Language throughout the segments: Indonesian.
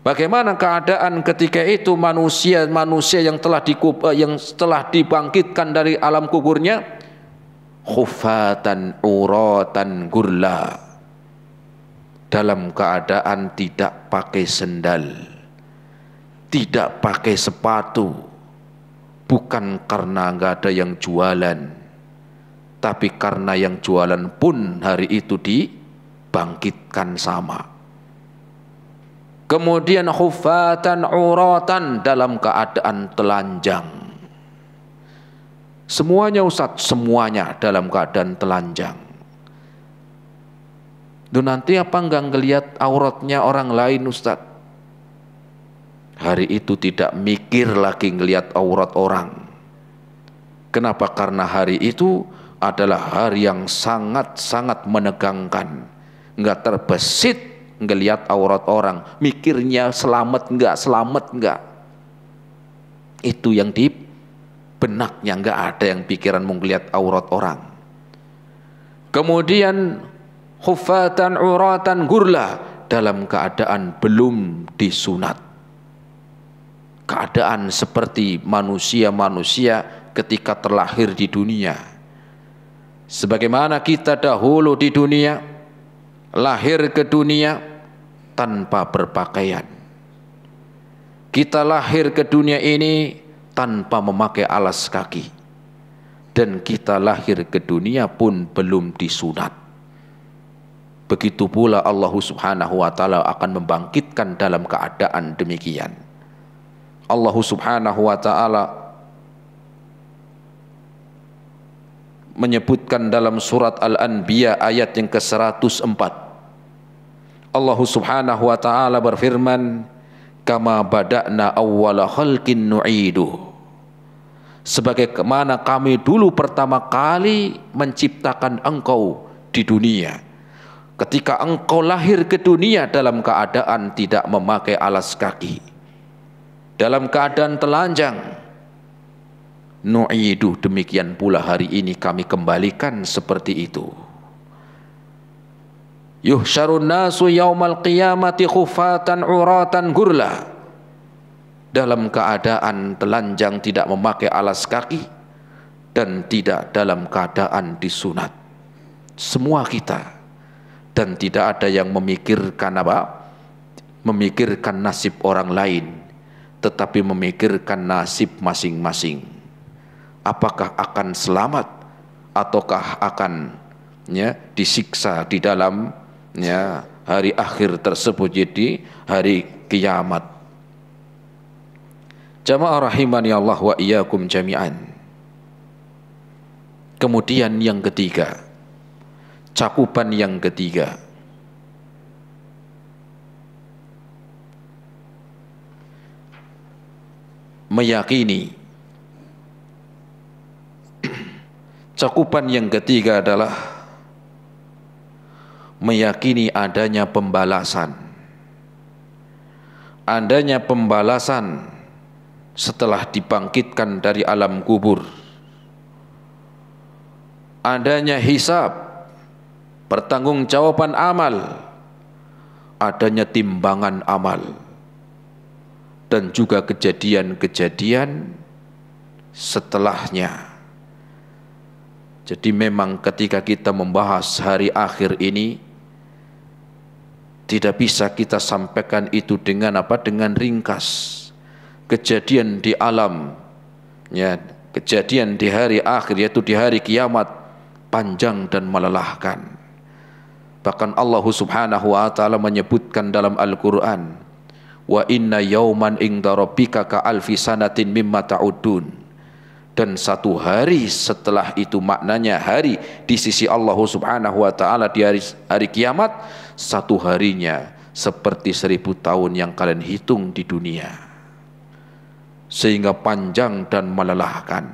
Bagaimana keadaan ketika itu manusia yang telah dibangkitkan dari alam kuburnya? Khufatan uratan gurla, dalam keadaan tidak pakai sendal, tidak pakai sepatu, bukan karena nggak ada yang jualan, tapi karena yang jualan pun hari itu dibangkitkan sama. Kemudian khufatan uratan, dalam keadaan telanjang. Semuanya Ustaz, semuanya dalam keadaan telanjang. Itu nanti apa enggak ngelihat auratnya orang lain Ustaz? Hari itu tidak mikir lagi ngelihat aurat orang. Kenapa? Karena hari itu adalah hari yang sangat-sangat menegangkan. Enggak terbesit ngelihat aurat orang, mikirnya selamat enggak. Itu yang di benaknya, enggak ada yang pikiran mau ngelihat aurat orang. Kemudian khufatan uratan gurla, dalam keadaan belum disunat. Keadaan seperti manusia-manusia ketika terlahir di dunia. Sebagaimana kita dahulu di dunia, lahir ke dunia tanpa berpakaian. Kita lahir ke dunia ini tanpa memakai alas kaki. Dan kita lahir ke dunia pun belum disunat. Begitu pula Allah Subhanahu wa ta'ala akan membangkitkan dalam keadaan demikian. Allah Subhanahu wa ta'ala menyebutkan dalam surat Al-Anbiya ayat yang ke-104. Allah Subhanahu wa ta'ala berfirman, kama bada'na awwala khalqin nu'idu, sebagaimana kami dulu pertama kali menciptakan engkau di dunia. Ketika engkau lahir ke dunia dalam keadaan tidak memakai alas kaki, dalam keadaan telanjang, nu'idu, demikian pula hari ini kami kembalikan seperti itu. Yuhsyarun nasu yaumal qiyamati khufatan uratan gurla, dalam keadaan telanjang tidak memakai alas kaki dan tidak dalam keadaan disunat. Semua kita, dan tidak ada yang memikirkan apa? Memikirkan nasib orang lain, tetapi memikirkan nasib masing-masing. Apakah akan selamat ataukah akan disiksa di dalam hari akhir tersebut, jadi hari kiamat. Jamaah rahimani Allah wa iyyakum jami'an. Kemudian yang ketiga, cakupan yang ketiga, meyakini. Cakupan yang ketiga adalah meyakini adanya pembalasan. Adanya pembalasan setelah dibangkitkan dari alam kubur. Adanya hisab, pertanggungjawaban amal, adanya timbangan amal, dan juga kejadian-kejadian setelahnya. Jadi memang ketika kita membahas hari akhir ini, tidak bisa kita sampaikan itu dengan apa? Dengan ringkas. Kejadian di alam, kejadian di hari akhir, yaitu di hari kiamat, panjang dan melelahkan. Bahkan Allah Subhanahu wa ta'ala menyebutkan dalam Al-Quran, wa inna yauman inda rabbika ka alfi sanatin mimma ta'udun. Dan satu hari setelah itu, maknanya hari di sisi Allah Subhanahu wa ta'ala di hari kiamat, satu harinya seperti 1000 tahun yang kalian hitung di dunia. Sehingga panjang dan melelahkan.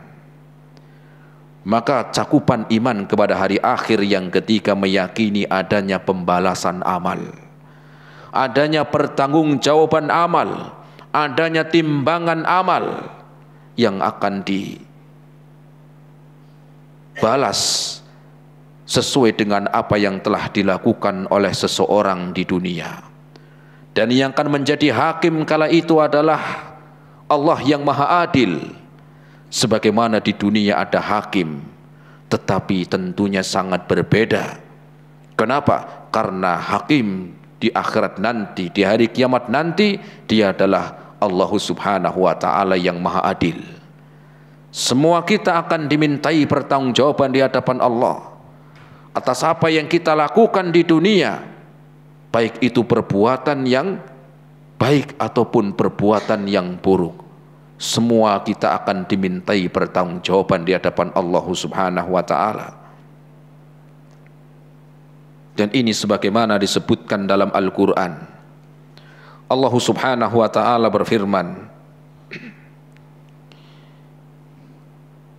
Maka cakupan iman kepada hari akhir yang ketiga meyakini adanya pembalasan amal, adanya pertanggungjawaban amal, adanya timbangan amal yang akan dibalas sesuai dengan apa yang telah dilakukan oleh seseorang di dunia. Dan yang akan menjadi hakim kala itu adalah Allah yang maha adil. Sebagaimana di dunia ada hakim, tetapi tentunya sangat berbeda. Kenapa? Karena hakim di akhirat nanti, di hari kiamat nanti, dia adalah Allah Subhanahu wa ta'ala yang maha adil. Semua kita akan dimintai pertanggungjawaban di hadapan Allah atas apa yang kita lakukan di dunia, baik itu perbuatan yang baik ataupun perbuatan yang buruk. Semua kita akan dimintai pertanggungjawaban di hadapan Allah Subhanahu wa ta'ala. Dan ini sebagaimana disebutkan dalam Al-Quran. Allah Subhanahu wa ta'ala berfirman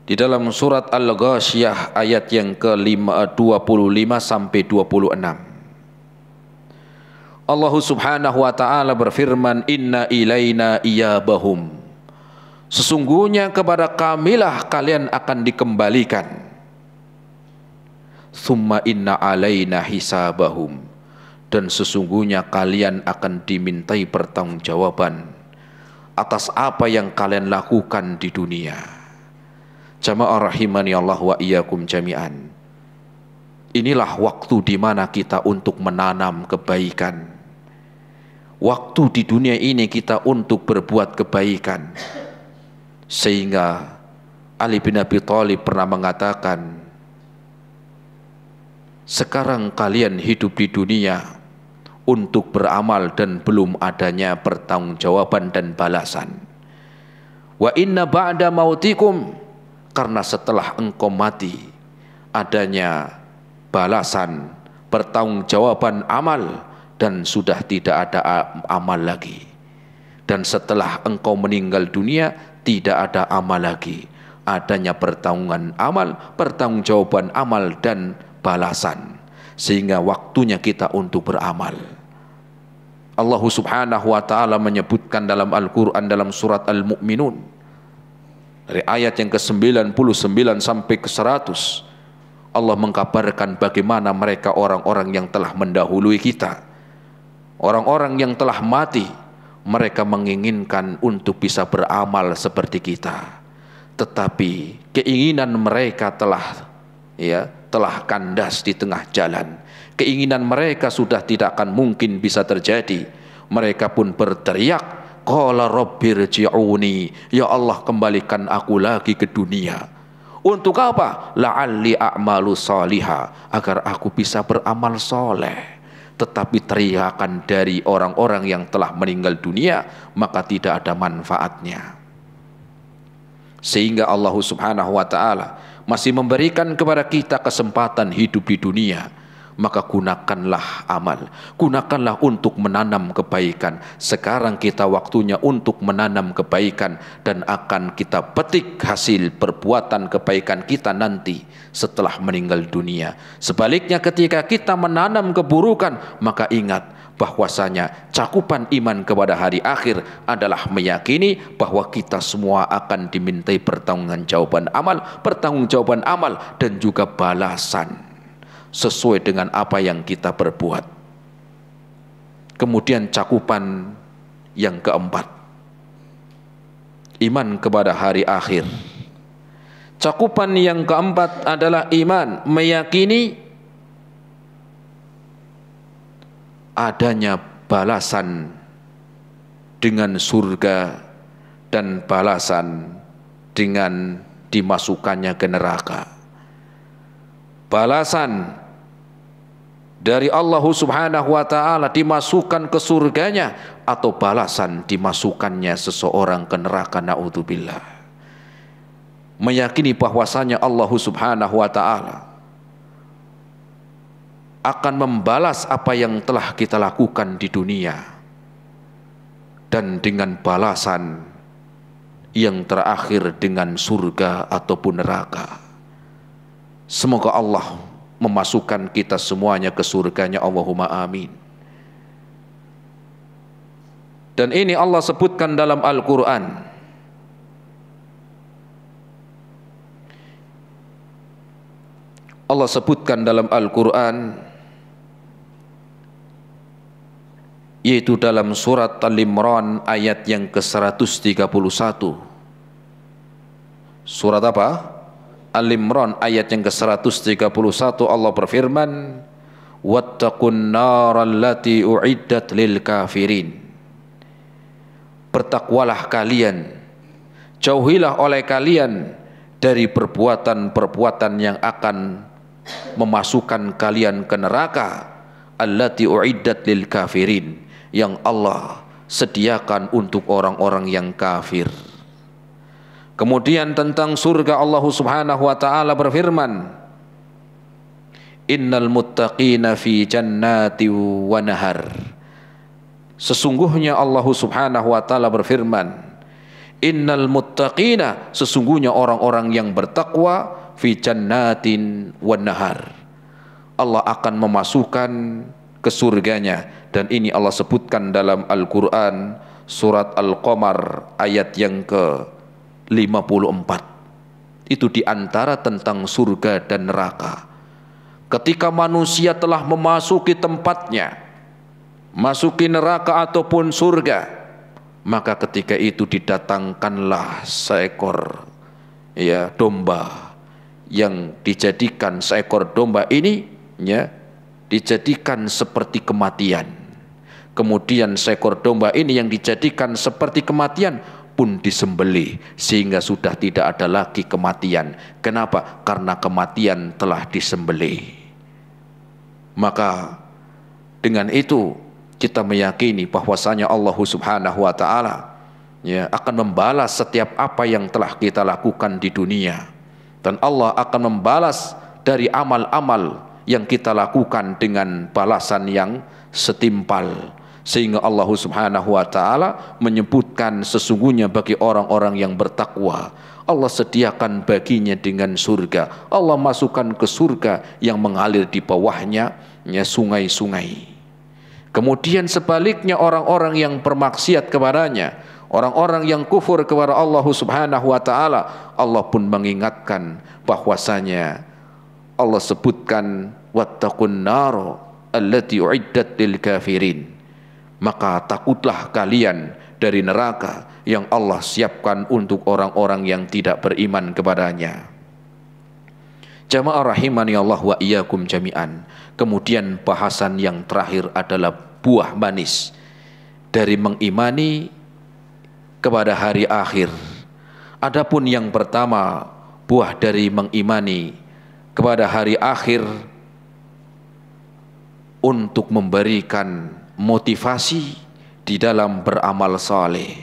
di dalam surat Al-Ghasyiyah ayat yang ke-25 sampai 26. Allah Subhanahu wa ta'ala berfirman, inna ilaina iyabahum, sesungguhnya kepada kamilah kalian akan dikembalikan. Thumma inna alaina hisabahum, dan sesungguhnya kalian akan dimintai pertanggungjawaban atas apa yang kalian lakukan di dunia. Jamaah rahimani Allah wa iyyakum jami'an. Inilah waktu di mana kita untuk menanam kebaikan. Waktu di dunia ini kita untuk berbuat kebaikan. Sehingga Ali bin Abi Thalib pernah mengatakan, sekarang kalian hidup di dunia untuk beramal dan belum adanya pertanggungjawaban dan balasan. Wa inna ba'da mautikum, karena setelah engkau mati adanya balasan, pertanggungjawaban amal, dan sudah tidak ada amal lagi. Dan setelah engkau meninggal dunia tidak ada amal lagi, adanya pertanggungjawaban amal dan balasan. Sehingga waktunya kita untuk beramal. Allah Subhanahu wa ta'ala menyebutkan dalam Al-Quran dalam surat Al-Mu'minun dari ayat yang ke-99 sampai ke-100, Allah mengkabarkan bagaimana mereka orang-orang yang telah mendahului kita, orang-orang yang telah mati, mereka menginginkan untuk bisa beramal seperti kita, tetapi keinginan mereka telah kandas di tengah jalan. Keinginan mereka sudah tidak akan mungkin bisa terjadi. Mereka pun berteriak, qala rabbirji'uni, ya Allah kembalikan aku lagi ke dunia. Untuk apa? La'alli a'malu salihah, agar aku bisa beramal soleh. Tetapi teriakan dari orang-orang yang telah meninggal dunia maka tidak ada manfaatnya. Sehingga Allah Subhanahu wa ta'ala masih memberikan kepada kita kesempatan hidup di dunia. Maka gunakanlah amal, gunakanlah untuk menanam kebaikan. Sekarang kita waktunya untuk menanam kebaikan, dan akan kita petik hasil perbuatan kebaikan kita nanti setelah meninggal dunia. Sebaliknya ketika kita menanam keburukan, maka ingat bahwasanya cakupan iman kepada hari akhir adalah meyakini bahwa kita semua akan dimintai pertanggungjawaban amal dan juga balasan sesuai dengan apa yang kita perbuat. Kemudian cakupan yang keempat, iman kepada hari akhir. Cakupan yang keempat adalah iman meyakini adanya balasan dengan surga dan balasan dengan dimasukkannya ke neraka. Balasan dari Allah Subhanahu wa ta'ala dimasukkan ke surganya, atau balasan dimasukkannya seseorang ke neraka, naudzubillah. Meyakini bahwasanya Allah Subhanahu wa ta'ala akan membalas apa yang telah kita lakukan di dunia, dan dengan balasan yang terakhir dengan surga ataupun neraka. Semoga Allah memasukkan kita semuanya ke surganya, Allahumma amin. Dan ini Allah sebutkan dalam Al-Quran. Allah sebutkan dalam Al-Quran yaitu dalam surat Al-Imran ayat yang ke-131. Surat apa? Al-Imran ayat yang ke-131, Allah berfirman, wattaqun naral lati uiddat lil kafirin. Bertakwalah kalian, jauhilah oleh kalian dari perbuatan-perbuatan yang akan memasukkan kalian ke neraka, allati uiddat lil kafirin, yang Allah sediakan untuk orang-orang yang kafir. Kemudian tentang surga, Allah Subhanahu wa taala berfirman, innal muttaqina fi jannati wa nahar. Sesungguhnya Allah Subhanahu wa taala berfirman, innal muttaqina, sesungguhnya orang-orang yang bertakwa, fi jannatin wa nahar, Allah akan memasukkan ke surganya. Dan ini Allah sebutkan dalam Al-Quran surat Al-Qamar ayat yang ke-54. Itu diantara tentang surga dan neraka. Ketika manusia telah memasuki tempatnya, masuki neraka ataupun surga, maka ketika itu didatangkanlah seekor domba, yang dijadikan seekor domba ini dijadikan seperti kematian. Kemudian seekor domba ini yang dijadikan seperti kematian pun disembelih, sehingga sudah tidak ada lagi kematian. Kenapa? Karena kematian telah disembelih. Maka dengan itu kita meyakini bahwasanya Allah Subhanahu wa taala akan membalas setiap apa yang telah kita lakukan di dunia, dan Allah akan membalas dari amal-amal yang kita lakukan dengan balasan yang setimpal. Sehingga Allah Subhanahu wa taala menyebutkan sesungguhnya bagi orang-orang yang bertakwa, Allah sediakan baginya dengan surga. Allah masukkan ke surga yang mengalir di bawahnya sungai-sungai. Kemudian sebaliknya orang-orang yang bermaksiat kepadanya, orang-orang yang kufur kepada Allah Subhanahu wa taala, Allah pun mengingatkan bahwasanya Allah sebutkan wattaqun nar allati uiddat lil kafirin. Maka takutlah kalian dari neraka yang Allah siapkan untuk orang-orang yang tidak beriman kepadanya. Jamaah rahimani Allah wa iyyakum jami'an. Kemudian bahasan yang terakhir adalah buah manis dari mengimani kepada hari akhir. Adapun yang pertama, buah dari mengimani kepada hari akhir untuk memberikan motivasi di dalam beramal saleh,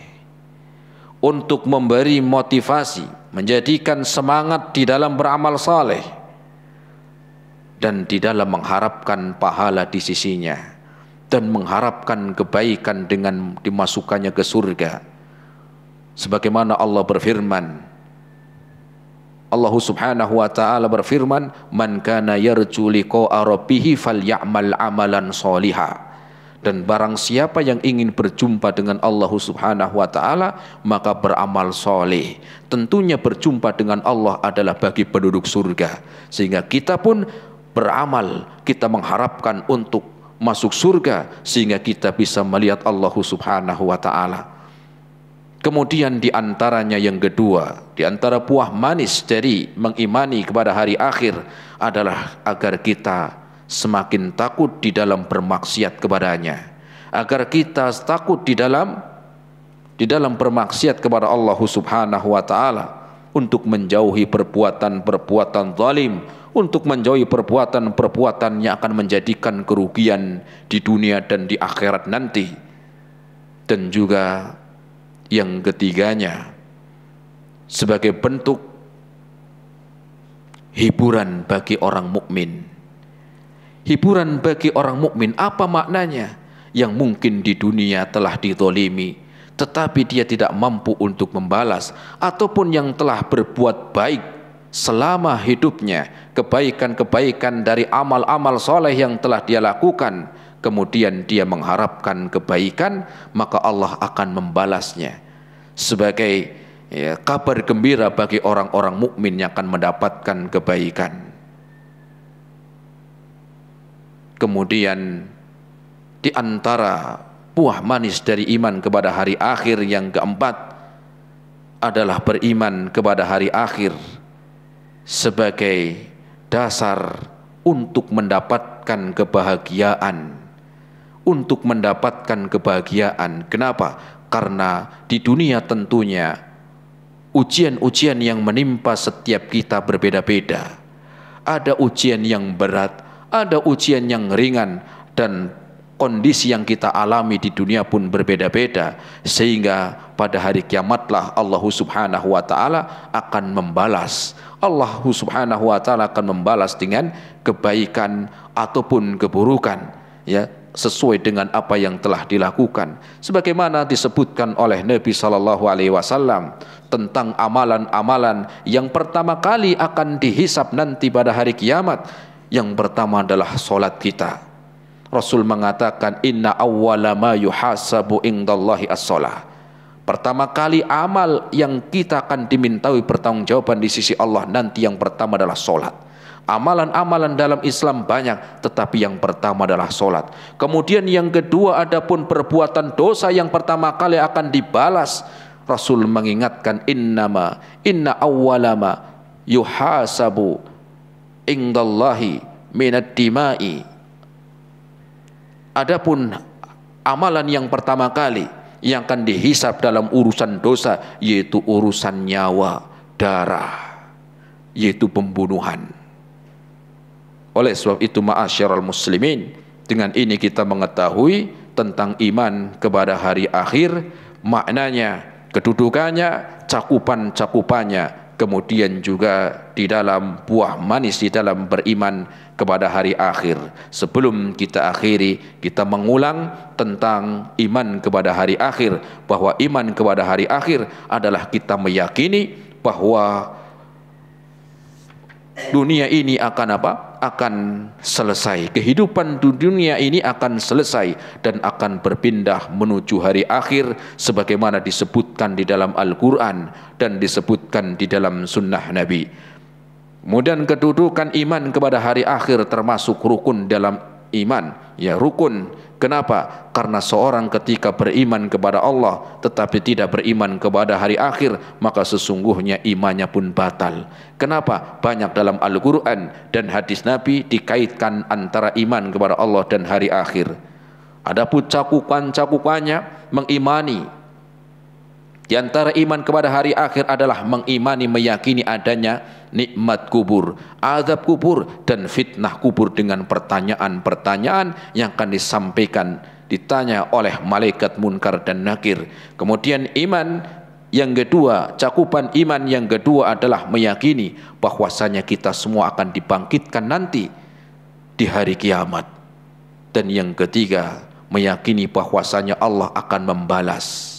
untuk memberi motivasi, menjadikan semangat di dalam beramal saleh, dan di dalam mengharapkan pahala di sisinya, dan mengharapkan kebaikan dengan dimasukkannya ke surga. Sebagaimana Allah berfirman, Allah Subhanahu wa taala berfirman, man kana yarju liqa'a rabbih falyamal amalan sholiha. Dan barang siapa yang ingin berjumpa dengan Allah Subhanahu wa taala, maka beramal soleh. Tentunya berjumpa dengan Allah adalah bagi penduduk surga. Sehingga kita pun beramal, kita mengharapkan untuk masuk surga, sehingga kita bisa melihat Allah Subhanahu wa taala. Kemudian di antaranya yang kedua, di antara buah manis dari mengimani kepada hari akhir adalah agar kita semakin takut di dalam bermaksiat kepadanya, agar kita takut di dalam bermaksiat kepada Allah Subhanahu wa taala, untuk menjauhi perbuatan-perbuatan zalim, untuk menjauhi perbuatan-perbuatan yang akan menjadikan kerugian di dunia dan di akhirat nanti. Dan juga yang ketiganya, sebagai bentuk hiburan bagi orang mukmin. Hiburan bagi orang mukmin apa maknanya? Yang mungkin di dunia telah dizalimi, tetapi dia tidak mampu untuk membalas, ataupun yang telah berbuat baik selama hidupnya, kebaikan-kebaikan dari amal-amal soleh yang telah dia lakukan, kemudian dia mengharapkan kebaikan, maka Allah akan membalasnya sebagai kabar gembira bagi orang-orang mukmin yang akan mendapatkan kebaikan. Kemudian di antara buah manis dari iman kepada hari akhir yang keempat adalah beriman kepada hari akhir sebagai dasar untuk mendapatkan kebahagiaan. Untuk mendapatkan kebahagiaan. Kenapa? Karena di dunia tentunya ujian-ujian yang menimpa setiap kita berbeda-beda. Ada ujian yang berat, ada ujian yang ringan, dan kondisi yang kita alami di dunia pun berbeda-beda, sehingga pada hari kiamatlah Allah Subhanahu wa taala akan membalas. Allah Subhanahu wa taala akan membalas dengan kebaikan ataupun keburukan, ya, sesuai dengan apa yang telah dilakukan. Sebagaimana disebutkan oleh Nabi sallallahu alaihi wasallam tentang amalan-amalan yang pertama kali akan dihisab nanti pada hari kiamat. Yang pertama adalah salat kita. Rasul mengatakan inna awwala ma yuhasabu indallahi as-shalah. Pertama kali amal yang kita akan dimintai pertanggungjawaban di sisi Allah nanti yang pertama adalah salat. Amalan-amalan dalam Islam banyak, tetapi yang pertama adalah salat. Kemudian yang kedua adapun perbuatan dosa yang pertama kali akan dibalas. Rasul mengingatkan inna awwala ma yuhasabu indallahi minad dima'i. Adapun amalan yang pertama kali yang akan dihisab dalam urusan dosa yaitu urusan nyawa, darah, yaitu pembunuhan. Oleh sebab itu ma'asyiral muslimin, dengan ini kita mengetahui tentang iman kepada hari akhir, maknanya, kedudukannya, cakupan-cakupannya, kemudian juga di dalam buah manis di dalam beriman kepada hari akhir. Sebelum kita akhiri, kita mengulang tentang iman kepada hari akhir, bahwa iman kepada hari akhir adalah kita meyakini bahwa dunia ini akan apa? Akan selesai. Kehidupan di dunia ini akan selesai dan akan berpindah menuju hari akhir sebagaimana disebutkan di dalam Al-Quran dan disebutkan di dalam sunnah Nabi. Kemudian kedudukan iman kepada hari akhir termasuk rukun dalam iman. Ya, rukun. Kenapa? Karena seorang ketika beriman kepada Allah tetapi tidak beriman kepada hari akhir, maka sesungguhnya imannya pun batal. Kenapa? Banyak dalam Al-Quran dan hadis Nabi dikaitkan antara iman kepada Allah dan hari akhir. Adapun cakupan-cakupannya mengimani. Di antara iman kepada hari akhir adalah mengimani, meyakini adanya nikmat kubur, azab kubur, dan fitnah kubur dengan pertanyaan-pertanyaan yang akan disampaikan, ditanya oleh malaikat munkar dan nakir. Kemudian iman yang kedua, cakupan iman yang kedua adalah meyakini bahwasanya kita semua akan dibangkitkan nanti di hari kiamat. Dan yang ketiga, meyakini bahwasanya Allah akan membalas.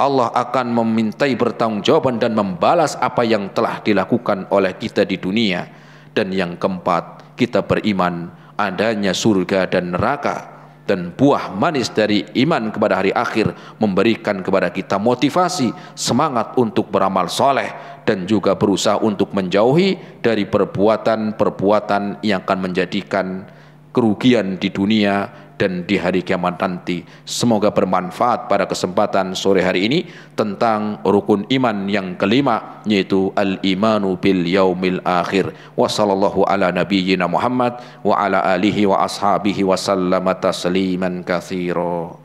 Allah akan memintai pertanggungjawaban dan membalas apa yang telah dilakukan oleh kita di dunia. Dan yang keempat, kita beriman adanya surga dan neraka. Dan buah manis dari iman kepada hari akhir memberikan kepada kita motivasi, semangat untuk beramal soleh, dan juga berusaha untuk menjauhi dari perbuatan-perbuatan yang akan menjadikan kerugian di dunia dan di hari kiamat nanti. Semoga bermanfaat pada kesempatan sore hari ini tentang rukun iman yang kelima, yaitu al-imanu bil yaumil akhir. Wa sallallahu ala nabiyyina Muhammad wa ala alihi wa ashabihi wa sallama tasliman katsira.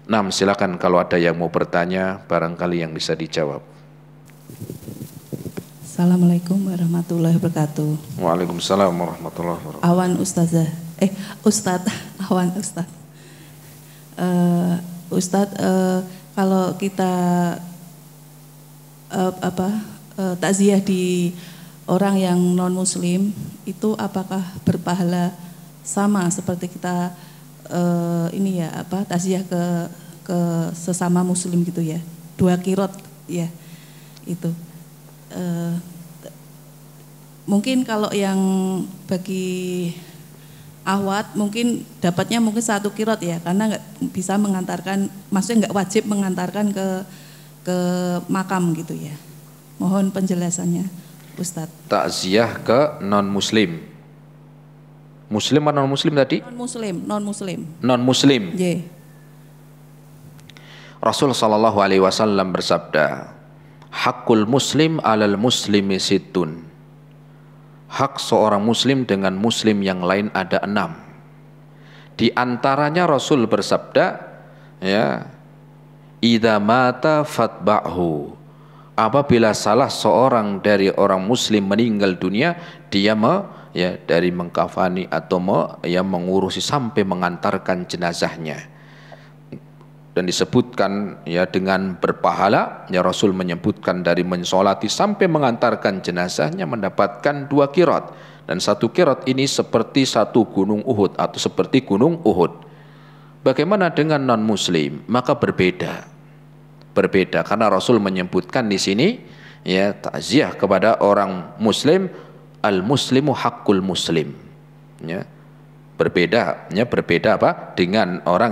Nah, silakan kalau ada yang mau bertanya, barangkali yang bisa dijawab. Assalamualaikum warahmatullahi wabarakatuh. Waalaikumsalam warahmatullahi wabarakatuh. Awan Ustazah, Ustadz, Awan Ustadz. Ustadz, kalau kita takziah di orang yang non Muslim itu apakah berpahala sama seperti kita takziah ke sesama Muslim gitu ya, 2 qirot ya itu. Mungkin kalau yang bagi awat mungkin dapatnya mungkin 1 qirot ya, karena nggak bisa mengantarkan, maksudnya nggak wajib mengantarkan ke makam gitu ya. Mohon penjelasannya Ustadz. Takziah ke non Muslim. Muslim atau non Muslim tadi? Non Muslim. Non Muslim. Yeah. Rasul sallallahu alaihi wasallam bersabda, hakul muslim alal muslimi sittun. Hak seorang muslim dengan muslim yang lain ada 6. Di antaranya Rasul bersabda, ya, idza mata fatba'hu. Apabila salah seorang dari orang muslim meninggal dunia, dia dari mengkafani atau mengurusi sampai mengantarkan jenazahnya. Dan disebutkan ya dengan berpahala, ya Rasul menyebutkan dari mensolati sampai mengantarkan jenazahnya mendapatkan 2 qirat, dan 1 qirat ini seperti 1 gunung Uhud atau seperti gunung Uhud. Bagaimana dengan non muslim? Maka berbeda karena Rasul menyebutkan di sini ya takziah kepada orang muslim, al muslimu hakul muslim, ya berbeda apa dengan orang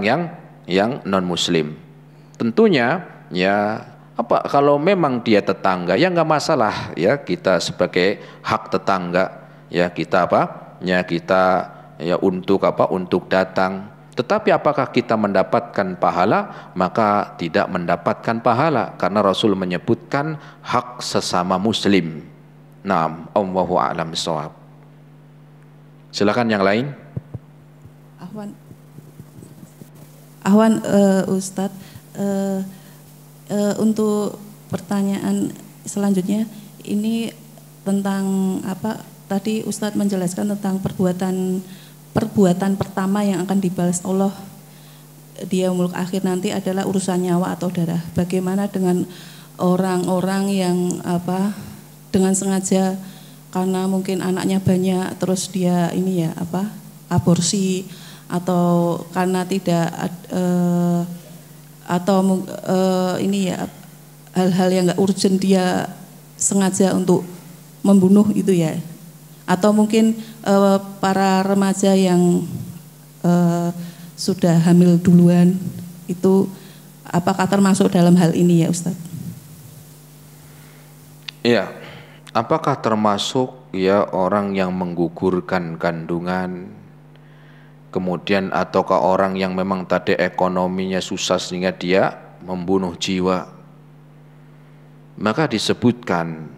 yang non muslim. Tentunya ya kalau memang dia tetangga ya nggak masalah, ya kita sebagai hak tetangga ya kita untuk datang. Tetapi apakah kita mendapatkan pahala? Maka tidak mendapatkan pahala karena Rasul menyebutkan hak sesama muslim. Naam, Allahu a'lam bishawab. Silakan yang lain. Ahwan Ustadz, untuk pertanyaan selanjutnya ini tentang apa tadi Ustadz menjelaskan tentang perbuatan pertama yang akan dibalas Allah di yaumul akhir nanti adalah urusan nyawa atau darah. Bagaimana dengan orang-orang yang dengan sengaja karena mungkin anaknya banyak terus dia aborsi, atau karena tidak hal-hal yang nggak urgent dia sengaja untuk membunuh itu ya, atau mungkin para remaja yang sudah hamil duluan itu apakah termasuk dalam hal ini ya Ustadz? Iya, apakah termasuk ya orang yang menggugurkan kandungan, kemudian ataukah orang yang memang tadi ekonominya susah sehingga dia membunuh jiwa? Maka disebutkan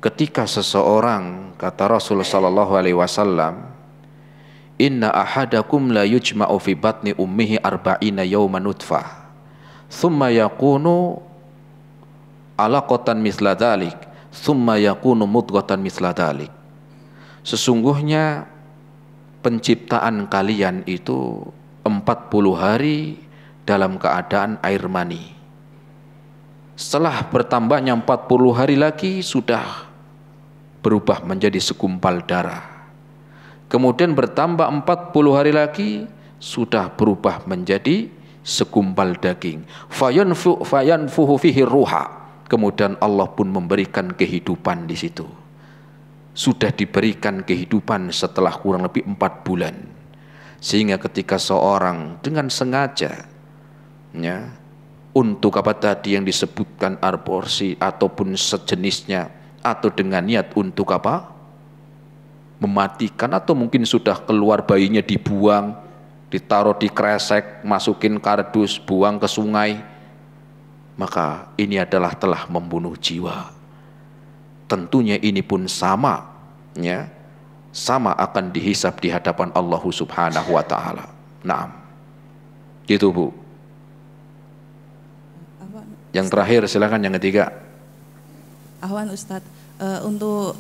ketika seseorang, kata Rasulullah sallallahu alaihi wasallam, inna ahadakum la yujma'u fi batni ummihi arba'ina yawman nutfah thumma yakunu alaqatan misla dhalik thumma yakunu mudghatan misla dhalik. Sesungguhnya penciptaan kalian itu 40 hari dalam keadaan air mani. Setelah bertambahnya 40 hari lagi sudah berubah menjadi segumpal darah. Kemudian bertambah 40 hari lagi sudah berubah menjadi segumpal daging. Fayanfuhu fihi ruha. Kemudian Allah pun memberikan kehidupan di situ. Sudah diberikan kehidupan setelah kurang lebih 4 bulan. Sehingga ketika seorang dengan sengaja untuk apa tadi yang disebutkan aborsi ataupun sejenisnya, atau dengan niat untuk mematikan, atau mungkin sudah keluar bayinya dibuang, ditaruh di kresek, masukin kardus, buang ke sungai, maka ini adalah telah membunuh jiwa. Tentunya ini pun sama akan dihisab di hadapan Allah Subhanahu wa taala. Naam. Gitu Bu. Yang terakhir silakan yang ketiga. Ahwan Ustadz, untuk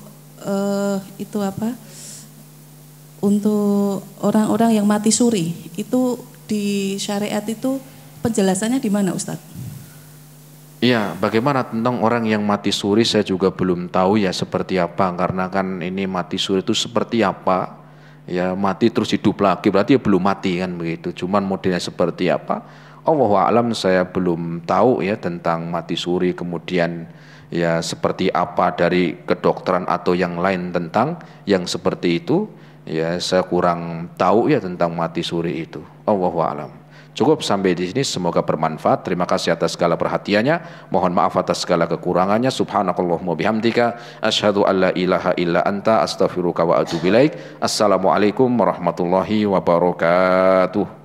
untuk orang-orang yang mati suri itu di syariat itu penjelasannya di mana Ustadz? Iya, bagaimana tentang orang yang mati suri saya juga belum tahu ya seperti apa, karena kan ini mati suri itu seperti apa ya, mati terus hidup lagi berarti ya belum mati kan begitu, cuman modelnya seperti apa Allahu a'lam, saya belum tahu ya tentang mati suri, kemudian ya seperti apa dari kedokteran atau yang lain tentang yang seperti itu ya, saya kurang tahu ya tentang mati suri itu. Allahu a'lam. Cukup sampai di sini, semoga bermanfaat. Terima kasih atas segala perhatiannya. Mohon maaf atas segala kekurangannya. Subhanakallahumma bihamdika asyhadu an la ilaha illa anta astaghfiruka wa atubu ilaik. Assalamualaikum warahmatullahi wabarakatuh.